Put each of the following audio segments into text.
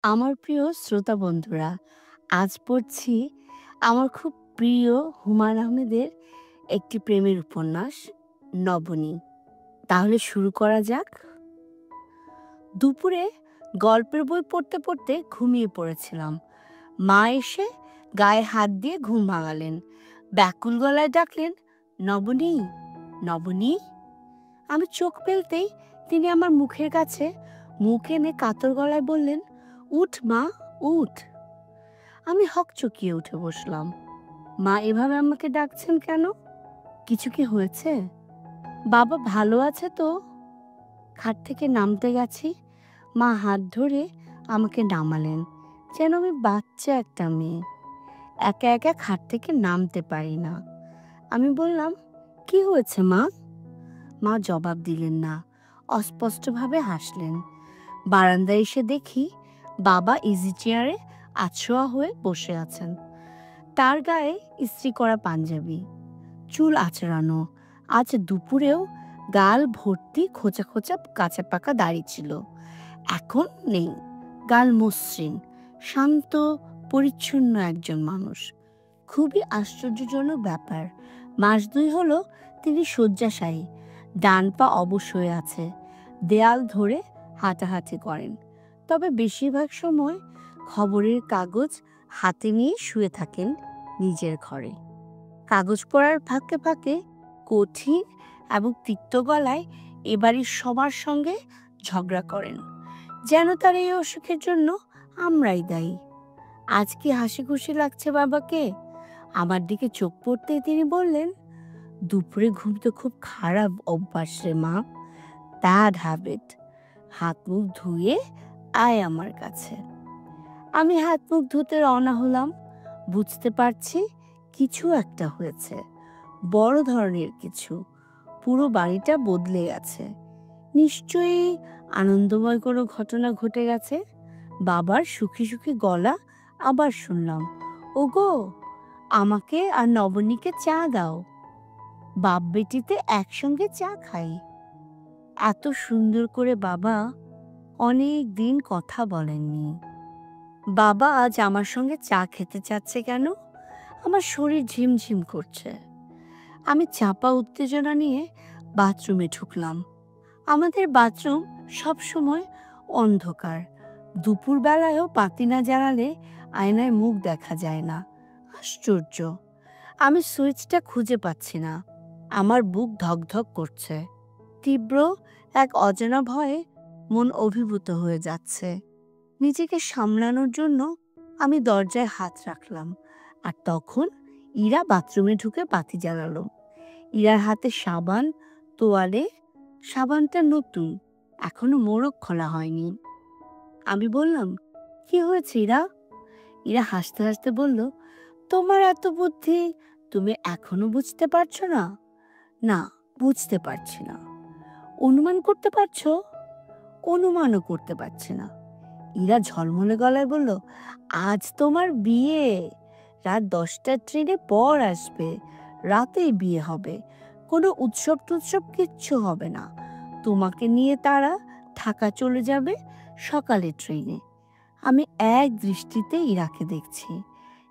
আমার প্রিয় শ্রোতা বন্ধুরা, আজ পড়ছি আমার খুব প্রিয় হুমায়ূন আহমেদের একটি প্রেমের উপন্যাস 'নবনী'। তাহলে শুরু করা যাক। দুপুরে গল্পের বই পড়তে পড়তে ঘুমিয়ে পড়েছিলাম। মা এসে গায়ে হাত দিয়ে ঘুম ভাঙালেন। ব্যাকুল গলায় ডাকলেন, "নবনী, নবনী।" আমি চোখ মেলতেই তিনি আমার মুখের কাছে মুখ এনে কাতর গলায় বললেন, "উঠ মা, উঠ।" আমি হকচকিয়ে উঠে বসলাম। মা এভাবে আমাকে ডাকছেন কেন? কিছু কি হয়েছে? বাবা ভালো আছে তো? খাট থেকে নামতে গেছি, মা হাত ধরে আমাকে নামালেন, যেন আমি বাচ্চা একটা মেয়ে, একা একা খাট থেকে নামতে পারি না। আমি বললাম, "কি হয়েছে মা?" মা জবাব দিলেন না, অস্পষ্টভাবে হাসলেন। বারান্দায় এসে দেখি বাবা ইজি চেয়ারে আছোয়া হয়ে বসে আছেন। তার গায়ে ইস্ত্রি করা পাঞ্জাবি, চুল আঁচড়ানো। আজ দুপুরেও গাল ভর্তি খোঁচা খোঁচা কাঁচা পাকা দাড়ি ছিল, এখন নেই। গাল মসৃণ, শান্ত, পরিচ্ছন্ন একজন মানুষ। খুবই আশ্চর্যজনক ব্যাপার, মাস দুই হলো তিনি শয্যাশায়ী, ডান পা অবশ হয়ে আছে, দেয়াল ধরে হাঁটাহাঁটি করেন। তবে বেশিরভাগ সময় খবরের কাগজ হাতে নিয়ে শুয়ে থাকেন নিজের ঘরে। কাগজ পড়ার ফাঁকে ফাঁকে কঠিন এবং তিক্ত গলায় এবাড়ির সবার সঙ্গে ঝগড়া করেন, যেন তার এই অসুখের জন্য আমরাই দায়ী। আজ কি হাসি খুশি লাগছে বাবাকে? আমার দিকে চোখ পড়তেই তিনি বললেন, "দুপুরে ঘুম তো খুব খারাপ অভ্যাস রে মা, ব্যাড হ্যাবিট। হাত মুখ ধুয়ে আয় আমার কাছে।" আমি হাত মুখ ধুতে রওনা হলাম। বুঝতে পারছি কিছু একটা হয়েছে, বড় ধরনের কিছু। পুরো বাড়িটা বদলে গেছে। নিশ্চয়ই আনন্দময় কোনো ঘটনা ঘটে গেছে। বাবার সুখী সুখী গলা আবার শুনলাম, "ওগো, আমাকে আর নবনীকে চা দাও। বাপ বেটিতে একসঙ্গে চা খাই।" এত সুন্দর করে বাবা অনেক দিন কথা বলেননি। বাবা আজ আমার সঙ্গে চা খেতে চাচ্ছে কেন? আমার শরীর ঝিমঝিম করছে। আমি চাপা উত্তেজনা নিয়ে বাথরুমে ঢুকলাম। আমাদের বাথরুম সবসময় অন্ধকার। দুপুরবেলায়ও বাতি না জ্বালালে আয়নায় মুখ দেখা যায় না। আশ্চর্য! আমি সুইচটা খুঁজে পাচ্ছি না। আমার বুক ধকধক করছে। তীব্র এক অজানা ভয়ে মন অভিভূত হয়ে যাচ্ছে। নিজেকে সামলানোর জন্য আমি দরজায় হাত রাখলাম, আর তখন ইরা বাথরুমে ঢুকে বাতি জ্বালালো। ইরার হাতে সাবান, তোয়ালে। সাবানটা নতুন, এখনো মোড়ক খোলা হয়নি। আমি বললাম, "কি হয়েছে ইরা?" ইরা হাসতে হাসতে বলল, "তোমার এত বুদ্ধি, তুমি এখনো বুঝতে পারছো না?" "না, বুঝতে পারছি না।" "অনুমান করতে পারছো?" "অনুমানও করতে পারছি না।" ইরা ঝলমলে গলায় বলল, "আজ তোমার বিয়ে, রাত 10টার ট্রেনে পর আসবে, রাতেই বিয়ে হবে। কোনো উৎসব টুৎসব কিচ্ছু হবে না। তোমাকে নিয়ে তারা ঢাকা চলে যাবে সকালের ট্রেনে।" আমি এক দৃষ্টিতে ইরাকে দেখছি।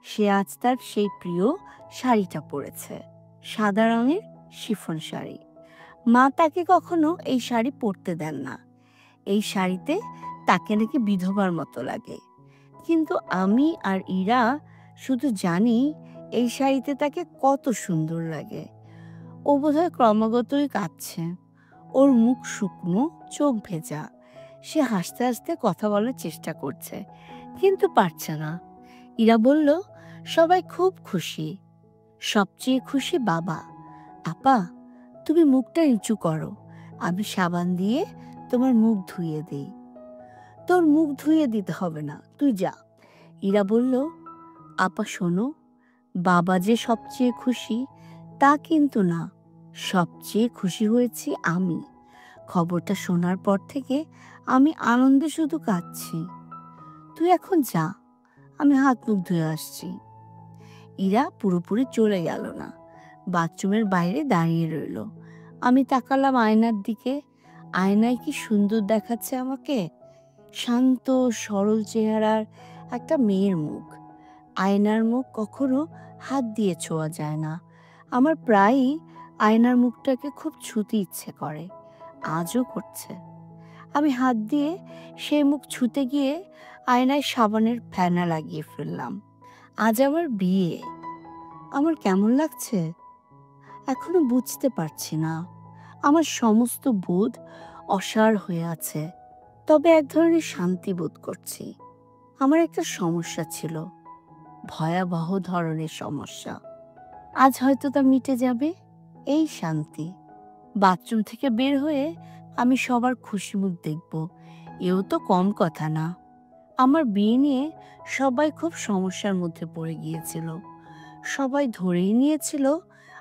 সে আজ তার সেই প্রিয় শাড়িটা পরেছে, সাদা রঙের শিফন শাড়ি। মা তাকে কখনো এই শাড়ি পরতে দেন না। এই শাড়িতে তাকে নাকি বিধবার মতো লাগে। কিন্তু আমি আর ইরা শুধু জানি এই শাড়িতে তাকে কত সুন্দর লাগে। ও বোধহয় ক্রমাগতই কাঁদছে। ওর মুখ শুকনো, চোখ ভেজা। সে হাসতে হাসতে কথা বলার চেষ্টা করছে, কিন্তু পারছে না। ইরা বলল, "সবাই খুব খুশি, সবচেয়ে খুশি বাবা। আপা, তুমি মুখটা নিচু করো, আমি সাবান দিয়ে তোমার মুখ ধুয়ে দিই।" "তোর মুখ ধুয়ে দিতে হবে না, তুই যা।" ইরা বলল, "আপা শোনো, বাবা যে সবচেয়ে খুশি তা কিন্তু না, সবচেয়ে খুশি হয়েছি আমি। খবরটা শোনার পর থেকে আমি আনন্দে শুধু কাঁদছি। তুই এখন যা, আমি হাত মুখ ধুয়ে আসছি।" ইরা পুরোপুরি চলে গেল না, বাথরুমের বাইরে দাঁড়িয়ে রইল। আমি তাকালাম আয়নার দিকে। আয়নায় কি সুন্দর দেখাচ্ছে আমাকে! শান্ত সরল চেহারার একটা মেয়ের মুখ। আয়নার মুখ কখনো হাত দিয়ে ছোঁয়া যায় না। আমার প্রায়ই আয়নার মুখটাকে খুব ছুঁতে ইচ্ছে করে, আজও করছে। আমি হাত দিয়ে সেই মুখ ছুঁতে গিয়ে আয়নায় সাবানের ফেনা লাগিয়ে ফেললাম। আজ আমার বিয়ে। আমার কেমন লাগছে এখনো বুঝতে পারছি না। আমার সমস্ত বোধ অসাড় হয়ে আছে, তবে এক ধরনের শান্তি বোধ করছি। আমার একটা সমস্যা ছিল, ভয়াবহ ধরনের সমস্যা। আজ হয়তো তা মিটে যাবে, এই শান্তি। বাথরুম থেকে বের হয়ে আমি সবার খুশি মুখ দেখব, এও তো কম কথা না। আমার বিয়ে নিয়ে সবাই খুব সমস্যার মধ্যে পড়ে গিয়েছিল। সবাই ধরেই নিয়েছিল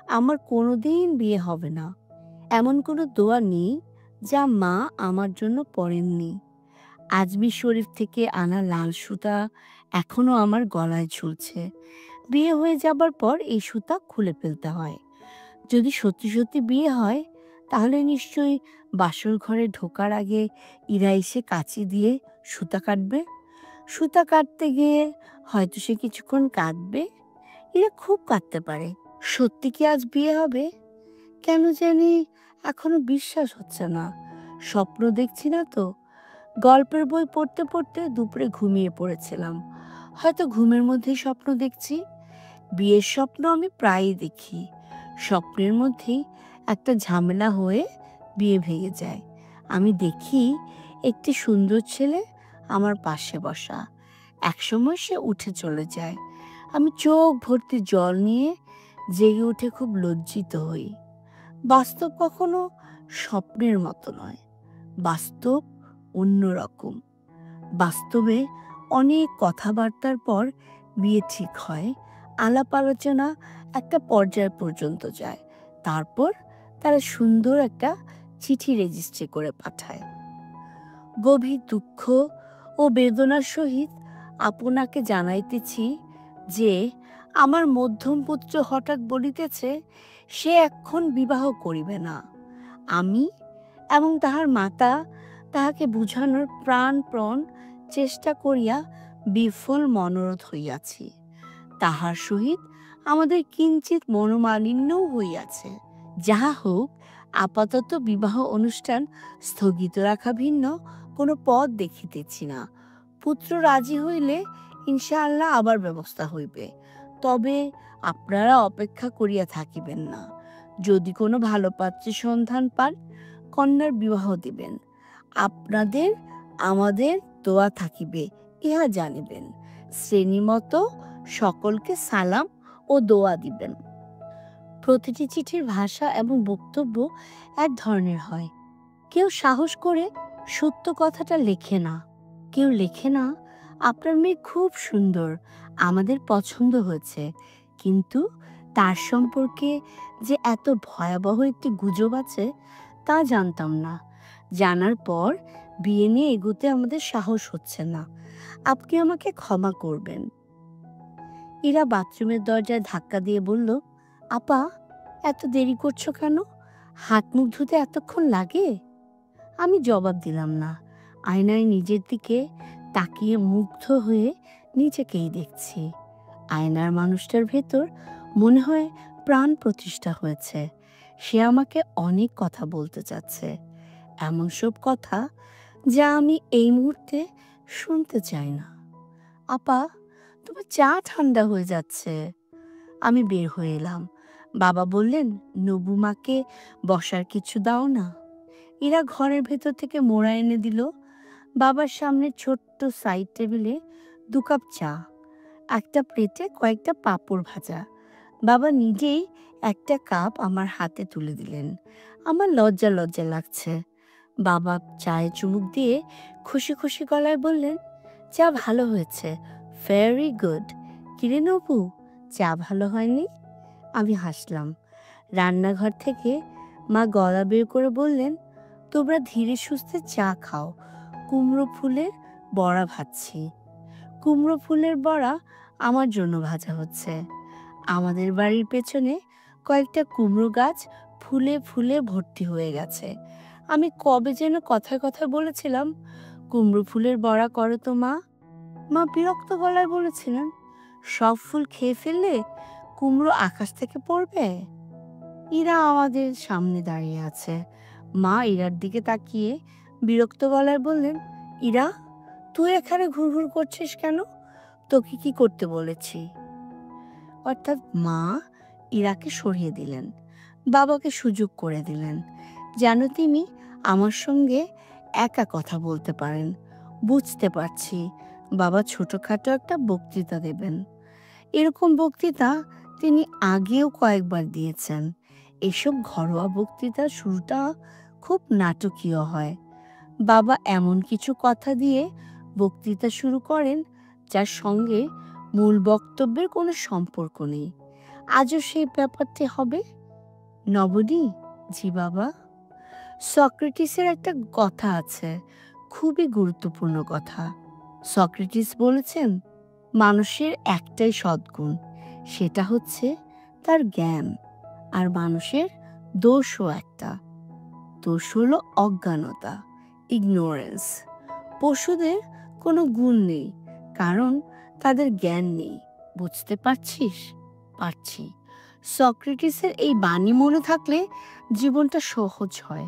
আমার কোনোদিন বিয়ে হবে না। এমন কোনো দোয়া নেই যা মা আমার জন্য পড়েননি। আজমির শরীফ থেকে আনা লাল সুতা এখনো আমার গলায় ঝুলছে। বিয়ে হয়ে যাবার পর এই সুতা খুলে ফেলতে হয়। যদি সত্যি সত্যি বিয়ে হয় তাহলে নিশ্চয়ই বাসর ঘরে ঢোকার আগে ইরা এসে কাঁচি দিয়ে সুতা কাটবে। সুতা কাটতে গিয়ে হয়তো সে কিছুক্ষণ কাঁদবে। এরা খুব কাঁদতে পারে। সত্যি কি আজ বিয়ে হবে? কেন জানি এখনো বিশ্বাস হচ্ছে না। স্বপ্ন দেখছি না তো। গল্পের বই পড়তে পড়তে দুপুরে ঘুমিয়ে পড়েছিলাম। হয়তো ঘুমের মধ্যেই স্বপ্ন দেখছি। বিয়ের স্বপ্ন আমি প্রায়ই দেখি। স্বপ্নের মধ্যেই একটা ঝামেলা হয়ে বিয়ে ভেঙে যায়। আমি দেখি একটি সুন্দর ছেলে আমার পাশে বসা। একসময় সে উঠে চলে যায়। আমি চোখ ভর্তি জল নিয়ে জেগে উঠে খুব লজ্জিত হই। বাস্তব কখনো স্বপ্নের মতো নয়। বাস্তব অন্যরকম। বাস্তবে অনেক কথাবার্তার পর বিয়ে ঠিক হয়। আলাপ আলোচনা একটা পর্যায় পর্যন্ত যায়। তারপর তারা সুন্দর একটা চিঠি রেজিস্ট্রি করে পাঠায়। গভীর দুঃখ ও বেদনার সহিত আপনাকে জানাইতেছি যে আমার মধ্যম পুত্র হঠাৎ বলিতেছে সে এখন বিবাহ করিবে না। আমি এবং তাহার মাতা তাহাকে বুঝানোর প্রাণপণ চেষ্টা করিয়া বিফল মনোরথ হইয়াছি। তাহার সহিত আমাদের কিঞ্চিত মনোমালিন্যও হইয়াছে। যাহা হোক, আপাতত বিবাহ অনুষ্ঠান স্থগিত রাখা ভিন্ন কোনো পথ দেখিতেছি না। পুত্র রাজি হইলে ইনশাআল্লাহ আবার ব্যবস্থা হইবে। তবে আপনারা অপেক্ষা করিয়া থাকিবেন না। যদি কোনো ভালো পাত্রের সন্ধান পান, কন্যার বিবাহ দিবেন। আপনাদের আমাদের দোয়া থাকিবে, ইহা জানিবেন। শ্রেণীমতো সকলকে সালাম ও দোয়া দিবেন। প্রতিটি চিঠির ভাষা এবং বক্তব্য এক ধরনের হয়। কেউ সাহস করে সত্য কথাটা লেখে না। কেউ লেখে না, আপনার মেয়ে খুব সুন্দর, আমাদের পছন্দ হয়েছে, কিন্তু তার সম্পর্কে যে এত ভয়াবহ একটি গুজব আছে তা জানতাম না। জানার পর বিয়ে নিয়ে এগোতে আমাদের সাহস হচ্ছে না। আপনি আমাকে ক্ষমা করবেন। ইরা বাথরুমের দরজায় ধাক্কা দিয়ে বলল, আপা, এত দেরি করছো কেন? হাত মুখ ধুতে এতক্ষণ লাগে? আমি জবাব দিলাম না। আয়নায় নিজের দিকে তাকিয়ে মুগ্ধ হয়ে নিজেকেই দেখছি। আয়নার মানুষটার ভেতর মনে হয় প্রাণ প্রতিষ্ঠা হয়েছে। সে আমাকে অনেক কথা বলতে চাচ্ছে, এমন সব কথা যা আমি এই মুহূর্তে শুনতে চাই না। আপা, তোমার চা ঠান্ডা হয়ে যাচ্ছে। আমি বের হয়ে এলাম। বাবা বললেন, নবু মাকে বসার কিছু দাও না। এরা ঘরের ভেতর থেকে মোড়া এনে দিল। বাবার সামনে ছোট্ট সাইড টেবিলে 2 কাপ চা, একটা প্লেটে কয়েকটা পাঁপড় ভাজা। বাবা নিজেই একটা কাপ আমার হাতে তুলে দিলেন। আমার লজ্জা লজ্জা লাগছে। বাবা চায়ে চুমুক দিয়ে খুশি খুশি গলায় বললেন, চা ভালো হয়েছে, ভেরি গুড। কিরে নবু, চা ভালো হয়নি? আমি হাসলাম। রান্নাঘর থেকে মা গলা বের করে বললেন, তোমরা ধীরে সুস্থে চা খাও, কুমড়ো ফুলের বড়া ভাজছি। কুমড়ো ফুলের বড়া আমার জন্য ভাজা হচ্ছে। আমাদের বাড়ির পেছনে কয়েকটা কুমড়ো গাছ ফুলে ফুলে ভর্তি হয়ে গেছে। আমি কবে যেন কথায় কথায় বলেছিলাম, কুমড়ো ফুলের বড়া করো তো মা। মা বিরক্ত গলায় বলেছিলেন, সব ফুল খেয়ে ফেললে কুমড়ো আকাশ থেকে পড়বে। ইরা আমাদের সামনে দাঁড়িয়ে আছে। মা ইরার দিকে তাকিয়ে বিরক্ত গলায় বললেন, ইরা, তুই এখানে ঘুরঘুর করছিস কেন? তোকে কি করতে বলেছি? অর্থাৎ মা ইরাকে সরিয়ে দিলেন, বাবাকে সুযোগ করে দিলেন, যেন তিনি আমার সঙ্গে একা কথা বলতে পারেন। বুঝতে পারছি বাবা ছোটখাটো একটা বক্তৃতা দেবেন। এরকম বক্তৃতা তিনি আগেও কয়েকবার দিয়েছেন। এসব ঘরোয়া বক্তৃতার শুরুটা খুব নাটকীয় হয়। বাবা এমন কিছু কথা দিয়ে বক্তৃতা শুরু করেন যার সঙ্গে মূল বক্তব্যের কোনো সম্পর্ক নেই। আজও সেই ব্যাপারটি হবে। নবনী, জি বাবা। সক্রেটিসের একটা কথা আছে, খুবই গুরুত্বপূর্ণ কথা। সক্রেটিস বলেছেন, মানুষের একটাই সদ্গুণ, সেটা হচ্ছে তার জ্ঞান। আর মানুষের দোষও একটা, দোষ হলো অজ্ঞানতা, ইগনোরেন্স। পশুদের কোনো গুণ নেই, কারণ তাদের জ্ঞান নেই। বুঝতে পারছিস? পারছি। সক্রেটিসের এই বাণী মনে থাকলে জীবনটা সহজ হয়,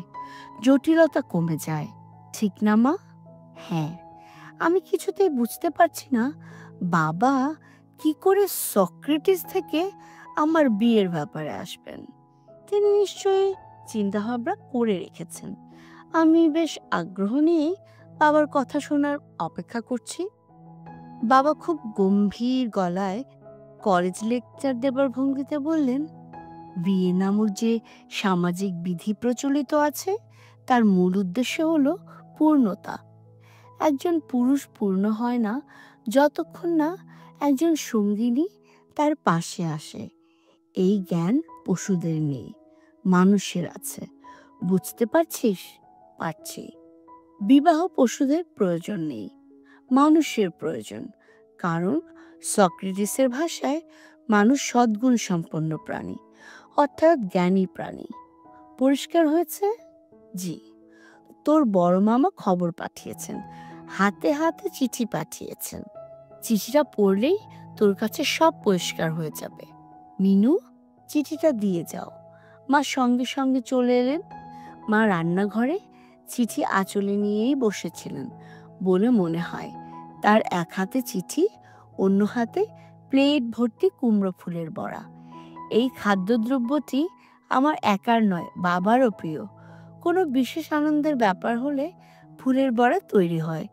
জটিলতা কমে যায়। ঠিক না মা? হ্যাঁ। আমি কিছুতেই বুঝতে পারছি না বাবা কি করে সক্রেটিস থেকে আমার বিয়ের ব্যাপারে আসবেন। তিনি নিশ্চয়ই চিন্তাভাবনা করে রেখেছেন। আমি বেশ আগ্রহ নিয়েই বাবার কথা শোনার অপেক্ষা করছি। বাবা খুব গম্ভীর গলায় কলেজ লেকচার দেবার ভঙ্গিতে বললেন, বিয়ে নামক যে সামাজিক বিধি প্রচলিত আছে তার মূল উদ্দেশ্য হলো পূর্ণতা। একজন পুরুষ পূর্ণ হয় না যতক্ষণ না একজন সঙ্গিনী তার পাশে আসে। এই জ্ঞান পশুদের নেই, মানুষের আছে। বুঝতে পারছিস? পারছি। বিবাহ পশুদের প্রয়োজন নেই, মানুষের প্রয়োজন। কারণ সক্রেটিসের ভাষায় মানুষ সদ্গুণ সম্পন্ন প্রাণী, অর্থাৎ জ্ঞানী প্রাণী। পরিষ্কার হয়েছে? জি। তোর বড় মামা খবর পাঠিয়েছেন, হাতে হাতে চিঠি পাঠিয়েছেন। চিঠিটা পড়লেই তোর কাছে সব পরিষ্কার হয়ে যাবে। মিনু, চিঠিটা দিয়ে যাও। মা সঙ্গে সঙ্গে চলে এলেন। মা রান্নাঘরে চিঠি আঁচলে নিয়েই বসেছিলেন বলে মনে হয়। তার এক হাতে চিঠি, অন্য হাতে প্লেট ভর্তি কুমড়ো ফুলের বড়া। এই খাদ্যদ্রব্যটি আমার একার নয়, বাবারও প্রিয়। কোনো বিশেষ আনন্দের ব্যাপার হলে ফুলের বড়া তৈরি হয়।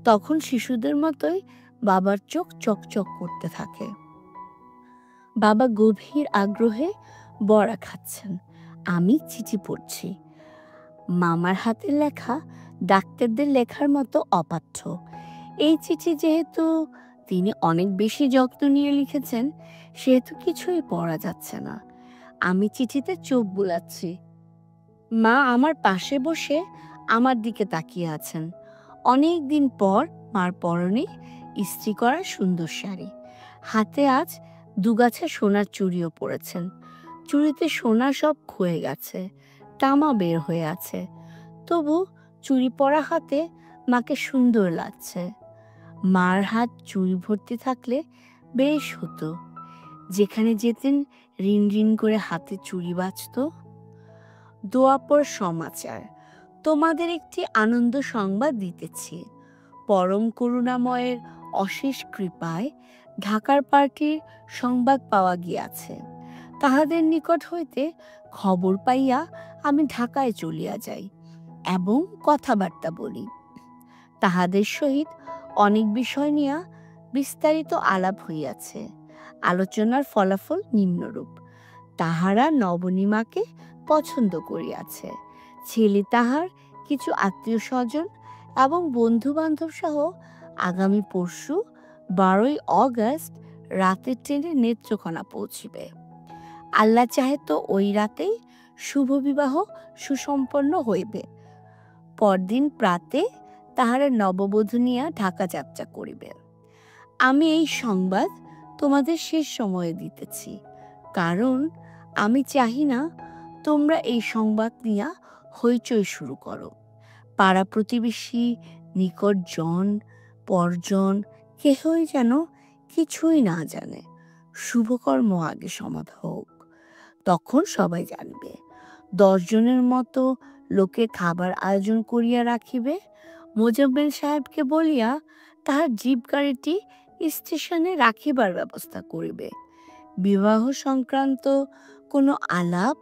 তখন শিশুদের মতোই বাবার চোখ চকচক করতে থাকে। বাবা গভীর আগ্রহে বড়া খাচ্ছেন, আমি চিঠি পড়ছি। মামার হাতের লেখা ডাক্তারদের লেখার মতো অপাঠ্য। এই চিঠি যেহেতু তিনি অনেক বেশি যত্ন নিয়ে লিখেছেন, সেহেতু কিছুই পড়া যাচ্ছে না। আমি চিঠিতে চোখ বুলাচ্ছি। মা আমার পাশে বসে আমার দিকে তাকিয়ে আছেন। অনেক দিন পর মার পরনে ইস্ত্রি করা সুন্দর শাড়ি, হাতে আজ দুগাছা সোনার চুড়িও পরেছেন। চুড়িতে সোনা সব ক্ষয়ে গেছে, তামা বের হয়ে আছে, তবু চুড়ি পরা হাতে মাকে সুন্দর লাগছে। মার হাত চুড়ি ভর্তি থাকলে বেশ হতো। যেখানে যেতেন রিন রিন করে হাতে চুড়ি বাজত। দোয়াপর সমাচার, তোমাদের একটি আনন্দ সংবাদ দিতেছি। পরম করুণাময়ের অশেষ কৃপায় ঢাকার পার্টির সংবাদ পাওয়া গিয়াছে। তাহাদের নিকট হইতে খবর পাইয়া আমি ঢাকায় চলিয়া যাই এবং কথাবার্তা বলি। তাহাদের সহিত অনেক বিষয় নিয়া বিস্তারিত আলাপ হইয়াছে। আলোচনার ফলাফল নিম্নরূপ: তাহারা নবনীমাকে পছন্দ করিয়াছে। ছেলে তাহার কিছু আত্মীয় স্বজন এবং বন্ধু বান্ধব সহ আগামী পরশু 12ই অগস্ট রাতের ট্রেনে নেত্রকোনা পৌঁছিবে। আল্লাহ চাহে তো ওই রাতেই শুভ বিবাহ সুসম্পন্ন হইবে। পরদিন প্রাতে তাহারা নববধূ নিয়া ঢাকা যাত্রা করিবে। আমি এই সংবাদ তোমাদের শেষ সময়ে দিতেছি, কারণ আমি চাহি না তোমরা এই সংবাদ নিয়া হইচই শুরু করো। পাড়া প্রতিবেশী, নিকটজন পরজন কেহই যেন কিছুই না জানে। শুভকর্ম আগে সমাধা হোক, তখন সবাই জানবে। 10 জনের মতো লোকে খাবার আয়োজন করিয়া রাখিবে। মোজাম্মেল সাহেবকে বলিয়া তাহার জিপ গাড়িটি স্টেশনে রাখিবার ব্যবস্থা করিবে। বিবাহ সংক্রান্ত কোনো আলাপ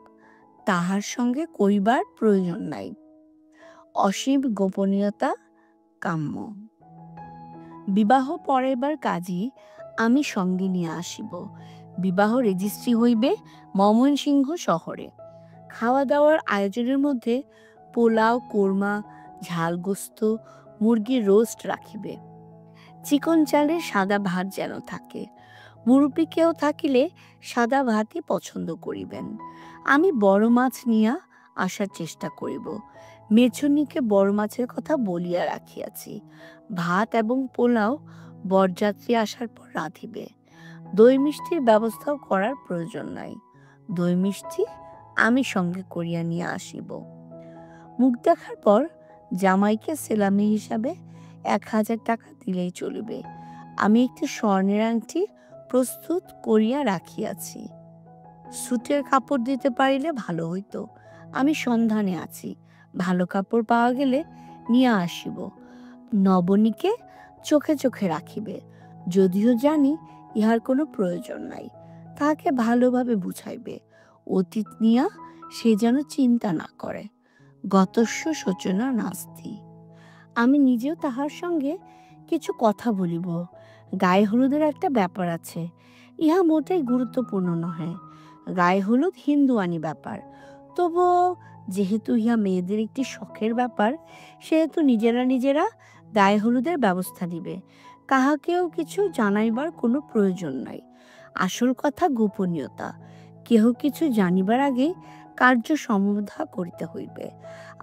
তাহার সঙ্গে করিবার প্রয়োজন নাই। অসীম গোপনীয়তা কাম্য। বিবাহ পড়াইবার কাজী আমি সঙ্গে নিয়ে আসিব। বিবাহ রেজিস্ট্রি হইবে ময়মনসিংহ শহরে। খাওয়া দাওয়ার আয়োজনের মধ্যে পোলাও, কোরমা, ঝালগোস্ত, মুরগির রোস্ট রাখিবে। চিকন চালের সাদা ভাত যেন থাকে। মুরব্বী কেউ থাকিলে সাদা ভাতই পছন্দ করিবেন। আমি বড় মাছ নিয়া আসার চেষ্টা করিব। মেছুনিকে বড় মাছের কথা বলিয়া রাখিয়াছি। ভাত এবং পোলাও বরযাত্রী আসার পর রাঁধিবে। দই মিষ্টির ব্যবস্থাও করার প্রয়োজন নাই। দই মিষ্টি আমি সঙ্গে করিয়া নিয়ে আসিব। মুখ দেখার পর জামাইকে সেলামি হিসাবে 1000 টাকা দিলেই চলিবে। আমি একটি স্বর্ণের আংটি প্রস্তুত করিয়া রাখিয়াছি। সুটের কাপড় দিতে পারিলে ভালো হইত। আমি সন্ধানে আছি, ভালো কাপড় পাওয়া গেলে নিয়ে আসিব। নবনীকে চোখে চোখে রাখিবে, যদিও জানি ইহার কোনো প্রয়োজন নাই। তাহাকে ভালোভাবে বুঝাইবে, অতীত নিয়া সে যেন চিন্তা না করে। গতস্য শোচনা নাস্তি। আমি নিজেও তাহার সঙ্গে কিছু কথা বলিব। গায়ে হলুদের একটা ব্যাপার আছে, ইহা মোটেই গুরুত্বপূর্ণ নহে। গায়ে হলুদ হিন্দুয়ানি ব্যাপার, তবুও যেহেতু ইহা মেয়েদের একটি শখের ব্যাপার, সেহেতু নিজেরা নিজেরা গায়ে হলুদের ব্যবস্থা নিবে। কাহাকেও কিছু জানাইবার কোনো প্রয়োজন নাই। আসল কথা গোপনীয়তা। কেহ কিছু জানিবার আগে কার্য সমাধা করিতে হইবে।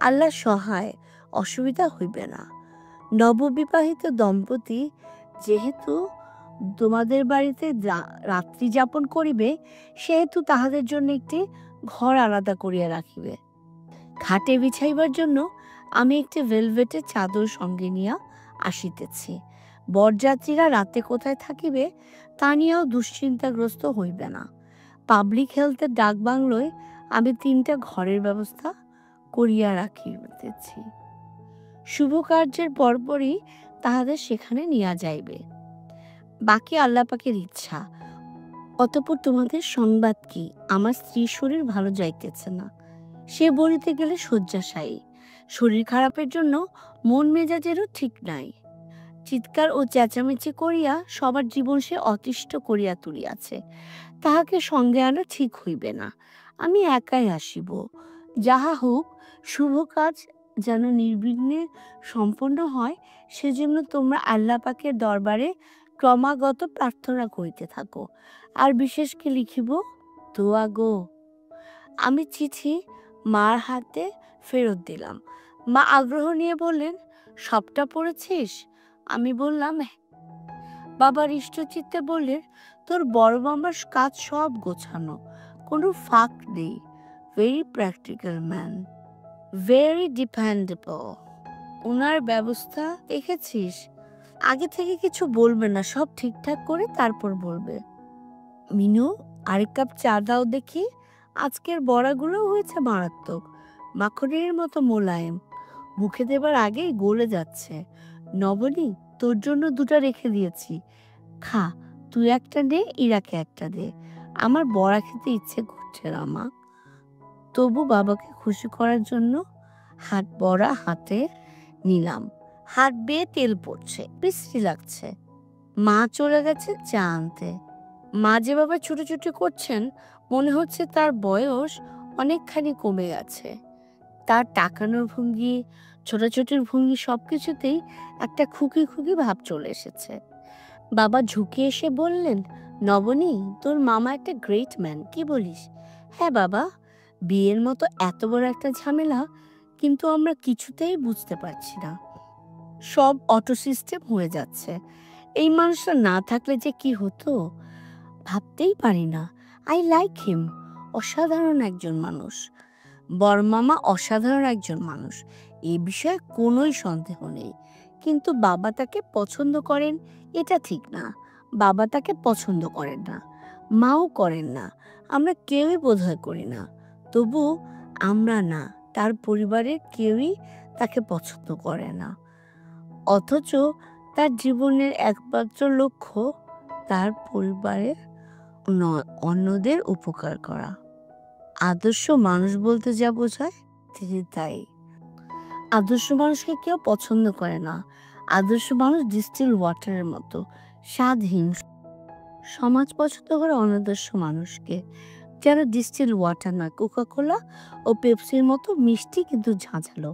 আল্লাহ সহায়, অসুবিধা হইবে না। নববিবাহিত দম্পতি যেহেতু তোমাদের বাড়িতে রাত্রি যাপন করিবে, সেহেতু তাহাদের জন্য একটি ঘর আলাদা করিয়া রাখিবে। খাটে বিছাইবার জন্য আমি একটি ভেলভেটের চাদর সঙ্গে নিয়া আসিতেছি। বরযাত্রীরা রাতে কোথায় থাকিবে তা নিয়েও দুশ্চিন্তাগ্রস্ত হইবে না। পাবলিক হেলথের ডাক বাংলোয় আমি 3টা ঘরের ব্যবস্থা করিয়া রাখিতেছি। শুভ কার্যের পরপরই তাহাদের সেখানে নিয়ে যাইবে। বাকি আল্লাহ পাকের ইচ্ছা। অতঃপর তোমাদের সংবাদ কি? আমার স্ত্রীর শরীর ভালো যাইতেছে না। সে বলিতে গেলে শয্যাশায়ী। শরীর খারাপের জন্য মন মেজাজেরও ঠিক নাই। চিৎকার ও চেঁচামেচি করিয়া সবার জীবন সে অতিষ্ঠ করিয়া তুলিয়াছে। তাহাকে সঙ্গে আনা ঠিক হইবে না। আমি একাই আসিব। যাহা হোক, শুভ কাজ যেন নির্বিঘ্নে সম্পন্ন হয়, সেজন্য তোমরা আল্লাহ পাকের দরবারে ক্রমাগত প্রার্থনা করিতে থাকো। আর বিশেষ কি লিখিব? দোয়া গো। আমি চিঠি মার হাতে ফেরত দিলাম। মা আগ্রহ নিয়ে বললেন, সবটা পড়েছিস? আমি বললাম, বাবা হৃষ্টচিত্তে বললেন, তোর বড় মামার কাজ সব গোছানো, কোনো ফাঁক নেই। Very practical man, very dependable. ওনার ব্যবস্থা দেখেছিস? আগে থেকে কিছু বলবে না, সব ঠিকঠাক করে তারপর বলবে। মিনু, আরেক কাপ চা দাও দেখি। আজকের বড়াগুলো হয়েছে মারাত্মক, মাখনের মতো মোলায়েম, মুখে দেবার আগেই গলে যাচ্ছে। নবনী, তোর জন্য 2টা রেখে দিয়েছি, খা। তুই একটা দে, ইরাকে একটা দে। আমার বড়া খেতে ইচ্ছে করছে না মা। তবু বাবাকে খুশি করার জন্য বড়া হাতে নিলাম। হাত বেয়ে তেল পড়ছে, বিশ্রী লাগছে। মা চলে গেছে চা আনতে। মা যেভাবে ছুটোছুটি করছেন, মনে হচ্ছে তার বয়স অনেকখানি কমে গেছে। তার তাকানোর ভঙ্গি, ছোটাছুটির ভঙ্গি, সবকিছুতেই একটা খুকি খুকি ভাব চলে এসেছে। বাবা ঝুঁকে এসে বললেন, নবনী, তোর মামা একটা গ্রেট ম্যান, কি বলিস? হ্যাঁ বাবা, বিয়ের মতো এত বড় একটা ঝামেলা, কিন্তু আমরা কিছুতেই বুঝতে পারছি না। সব অটো সিস্টেম হয়ে যাচ্ছে। এই মানুষটা না থাকলে যে কি হতো ভাবতেই পারি না। I like him. অসাধারণ একজন মানুষ। বড় মামা অসাধারণ একজন মানুষ, এ বিষয়ে কোনোই সন্দেহ নেই। কিন্তু বাবা তাকে পছন্দ করেন এটা ঠিক না। বাবা তাকে পছন্দ করেন না, মাও করেন না, আমরা কেউই বোধহয় করি না। তবু আমরা না, তার পরিবারের কেউই তাকে পছন্দ করে না। অথচ তার জীবনের একমাত্র লক্ষ্য তার পরিবারের অন্যদের উপকার করা। আদর্শ মানুষ বলতে যা বোঝায় তিনি তাই। আদর্শ মানুষকে কেউ পছন্দ করে না। আদর্শ মানুষ ডিস্টিল ওয়াটারের মতো স্বাদহীন। সমাজ পছন্দ করে অনাদর্শ মানুষকে, যারা ডিস্টিল ওয়াটার না, কোকা কোলা ও পেপসির মতো মিষ্টি কিন্তু ঝাঁঝালো।